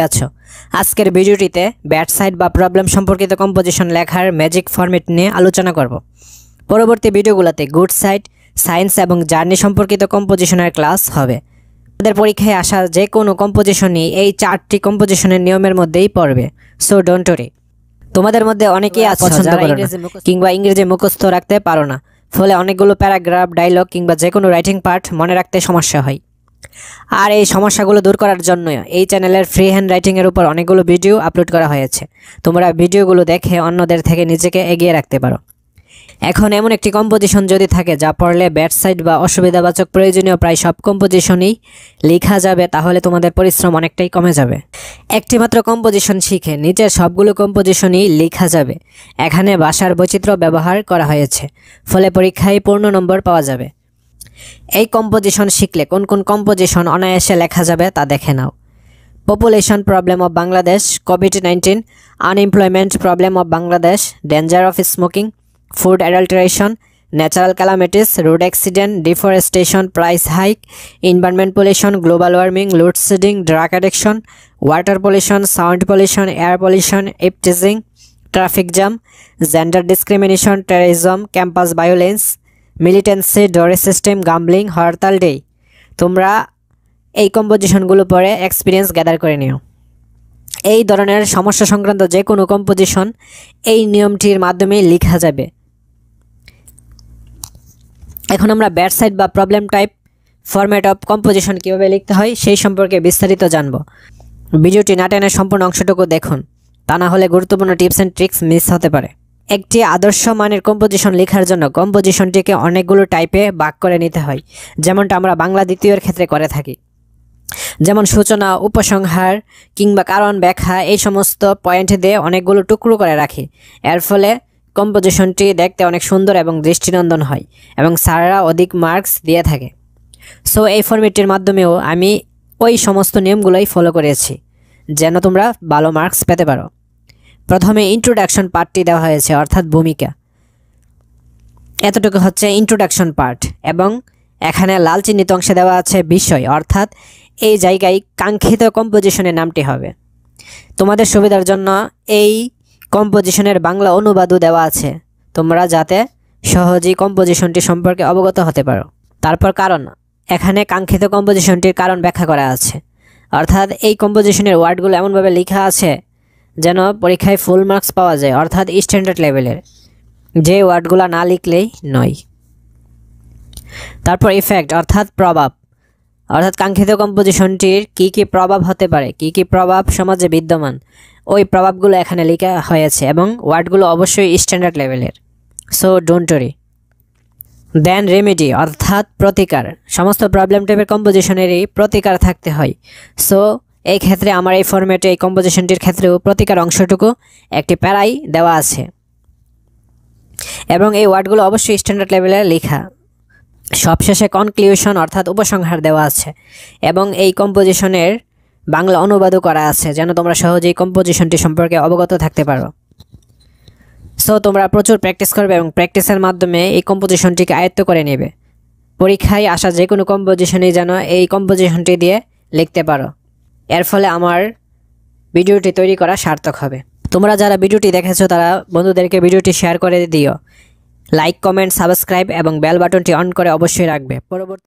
আছো আজকের ভিডিওটিতে ব্যাড সাইড বা প্রবলেম সম্পর্কিত কম্পোজিশন লেখার ম্যাজিক ফরম্যাট নিয়ে আলোচনা করব। পরবর্তী ভিডিওগুলোতে গুড সাইড, সায়েন্স এবং জার্নি সম্পর্কিত কম্পোজিশনের ক্লাস হবে। আমাদের পরীক্ষায় আসা যে কোনো কম্পোজিশনই এই 4টি কম্পোজিশনের নিয়মের মধ্যেই পড়বে। So don't worry. তোমাদের মধ্যে অনেকেই পছন্দ করো না কিংবা ইংরেজি মুখস্থ রাখতে পারো না, ফলে অনেকগুলো প্যারাগ্রাফ, ডায়লগ কিংবা যে কোনো রাইটিং পার্ট মনে রাখতে সমস্যা হয়। আর এই সমস্যাগুলো দূর করার জন্য এই চ্যানেলের ফ্রি হ্যান্ড রাইটিংয়ের উপর অনেকগুলো ভিডিও আপলোড করা হয়েছে। তোমরা ভিডিওগুলো দেখে অন্যদের থেকে নিজেকে এগিয়ে রাখতে পারো। এখন এমন একটি কম্পোজিশন যদি থাকে যা পড়লে ব্যাড সাইড বা অসুবিধাবাচক প্রয়োজনীয় প্রায় সব কম্পোজিশনই লেখা যাবে, তাহলে তোমাদের পরিশ্রম অনেকটাই কমে যাবে। একটি মাত্র কম্পোজিশন শিখে নিচের সবগুলো কম্পোজিশনই লেখা যাবে। এখানে ভাষার বৈচিত্র্য ব্যবহার করা হয়েছে, ফলে পরীক্ষায় পূর্ণ নম্বর পাওয়া যাবে। এই কম্পোজিশন শিখলে কোন কোন কম্পোজিশন অনায়াসে লেখা যাবে তা দেখে নাও। পপুলেশন প্রবলেম অফ বাংলাদেশ, কোভিড-19, unemployment problem of Bangladesh, danger of smoking, food adulteration, natural calamities, road accident, deforestation, price hike, environment pollution, global warming, load shedding, drug addiction, water pollution, sound pollution, air pollution, eve teasing, traffic jam, gender discrimination, terrorism, campus violence, militancy, dowry system, gambling, hartal day. তোমরা এই কম্পোজিশনগুলো পরে experience gather করে নিও। এই ধরনের সমস্যা সংক্রান্ত যে কোনো কম্পোজিশন এই নিয়মটির মাধ্যমে লেখা যাবে। এখন আমরা ব্যাড সাইড বা problem type format of composition কীভাবে লিখতে হয় সেই সম্পর্কে বিস্তারিত জানব। ভিডিওটি না টেনে সম্পূর্ণ অংশটুকু দেখুন, তা না হলে গুরুত্বপূর্ণ টিপস অ্যান্ড ট্রিক্স মিস হতে পারে। একটি আদর্শ মানের কম্পোজিশন লেখার জন্য কম্পোজিশনটিকে অনেকগুলো টাইপে ভাগ করে নিতে হয়, যেমনটা আমরা বাংলা দ্বিতীয়ের ক্ষেত্রে করে থাকি। যেমন সূচনা, উপসংহার কিংবা কারণ ব্যাখ্যা, এই সমস্ত পয়েন্ট দিয়ে অনেকগুলো টুকরো করে রাখি। এর ফলে কম্পোজিশনটি দেখতে অনেক সুন্দর এবং দৃষ্টিনন্দন হয় এবং স্যাররা অধিক মার্কস দিয়ে থাকে। সো এই ফরম্যাটটির মাধ্যমেও আমি ওই সমস্ত নিয়মগুলোই ফলো করেছি যেন তোমরা ভালো মার্কস পেতে পারো। প্রথমে ইন্ট্রোডাকশন পার্টটি দেওয়া হয়েছে, অর্থাৎ ভূমিকা। এতটুকু হচ্ছে ইন্ট্রোডাকশন পার্ট, এবং এখানে লাল চিহ্নিত অংশে দেওয়া আছে বিষয়, অর্থাৎ এই জায়গায় কাঙ্ক্ষিত কম্পোজিশনের নামটি হবে। তোমাদের সুবিধার জন্য এই কম্পোজিশনের বাংলা অনুবাদও দেওয়া আছে, তোমরা যাতে সহজেই কম্পোজিশনটি সম্পর্কে অবগত হতে পারো। তারপর কারণ, এখানে কাঙ্ক্ষিত কম্পোজিশনটির কারণ ব্যাখ্যা করা আছে, অর্থাৎ এই কম্পোজিশনের ওয়ার্ডগুলো এমনভাবে লেখা আছে যেন পরীক্ষায় ফুল মার্কস পাওয়া যায়, অর্থাৎ স্ট্যান্ডার্ড লেভেলের, যে ওয়ার্ডগুলো না লিখলেই নয়। তারপর ইফেক্ট, অর্থাৎ প্রভাব, অর্থাৎ কাঙ্ক্ষিত কম্পোজিশনটির কী কী প্রভাব হতে পারে, কী কী প্রভাব সমাজে বিদ্যমান, ওই প্রভাবগুলো এখানে লেখা হয়েছে এবং ওয়ার্ডগুলো অবশ্যই স্ট্যান্ডার্ড লেভেলের। So don't worry. Then remedy, অর্থাৎ প্রতিকার। সমস্ত প্রবলেম টাইপের কম্পোজিশনেরই প্রতিকার থাকতে হয়। সো এই ক্ষেত্রে আমার এই ফরম্যাটে এই কম্পোজিশনটির ক্ষেত্রেও প্রতিকার অংশটুকু একটি প্যারাই দেওয়া আছে এবং এই ওয়ার্ডগুলো অবশ্যই স্ট্যান্ডার্ড লেভেলের লেখা। সবশেষে কনক্লিউশন, অর্থাৎ উপসংহার দেওয়া আছে এবং এই কম্পোজিশনের বাংলা অনুবাদও করা আছে যেন তোমরা সহজেই কম্পোজিশনটি সম্পর্কে অবগত থাকতে পারো। সো তোমরা প্রচুর প্র্যাকটিস করবে এবং প্র্যাকটিসের মাধ্যমে এই কম্পোজিশনটিকে আয়ত্ত করে নেবে। পরীক্ষায় আসা যে কোনো কম্পোজিশনই যেন এই কম্পোজিশনটি দিয়ে লিখতে পারো। এর ফলে আমার ভিডিওটি তৈরি করা সার্থক হবে। তোমরা যারা ভিডিওটি দেখেছো তারা বন্ধুদেরকে ভিডিওটি শেয়ার করে দিও। লাইক, কমেন্ট, সাবস্ক্রাইব এবং বেল বাটনটি অন করে অবশ্যই রাখবে। পরবর্তী